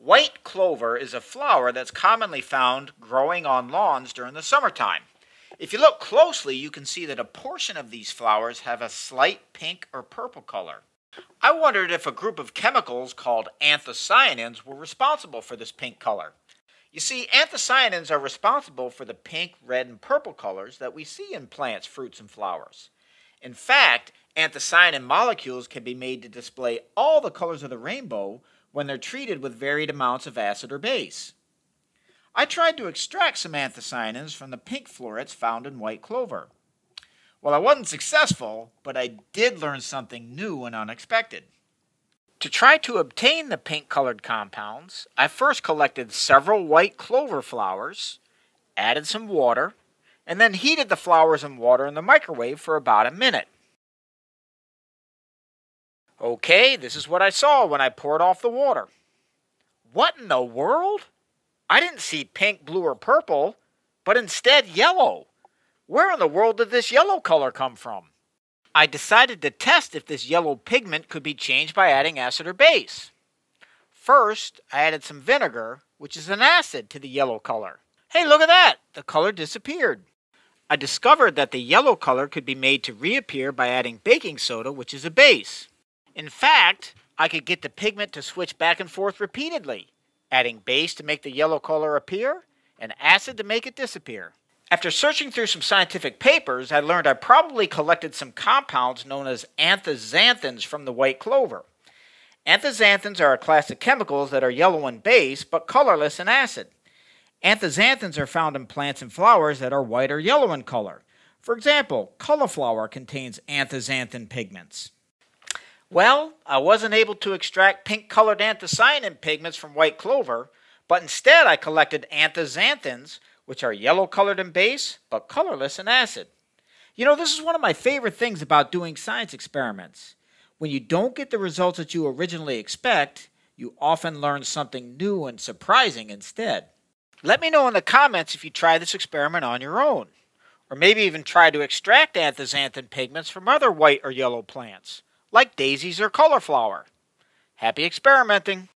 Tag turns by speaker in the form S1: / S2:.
S1: White clover is a flower that's commonly found growing on lawns during the summertime. If you look closely, you can see that a portion of these flowers have a slight pink or purple color. I wondered if a group of chemicals called anthocyanins were responsible for this pink color. You see, anthocyanins are responsible for the pink, red, and purple colors that we see in plants, fruits, and flowers. In fact, anthocyanin molecules can be made to display all the colors of the rainbow when they're treated with varied amounts of acid or base. I tried to extract some anthocyanins from the pink florets found in white clover. Well, I wasn't successful, but I did learn something new and unexpected. To try to obtain the pink-colored compounds, I first collected several white clover flowers, added some water, and then heated the flowers and water in the microwave for about a minute. Okay, this is what I saw when I poured off the water. What in the world? I didn't see pink, blue, or purple, but instead yellow. Where in the world did this yellow color come from? I decided to test if this yellow pigment could be changed by adding acid or base. First, I added some vinegar, which is an acid, to the yellow color. Hey, look at that! The color disappeared. I discovered that the yellow color could be made to reappear by adding baking soda, which is a base. In fact, I could get the pigment to switch back and forth repeatedly, adding base to make the yellow color appear and acid to make it disappear. After searching through some scientific papers, I learned I probably collected some compounds known as Anthoxanthins from the white clover. Anthoxanthins are a class of chemicals that are yellow in base but colorless in acid. Anthoxanthins are found in plants and flowers that are white or yellow in color. For example, cauliflower contains anthoxanthin pigments. Well, I wasn't able to extract pink-colored anthocyanin pigments from white clover, but instead I collected anthoxanthins, which are yellow-colored in base, but colorless in acid. You know, this is one of my favorite things about doing science experiments. When you don't get the results that you originally expect, you often learn something new and surprising instead. Let me know in the comments if you try this experiment on your own, or maybe even try to extract anthoxanthin pigments from other white or yellow plants, like daisies or cauliflower. Happy experimenting!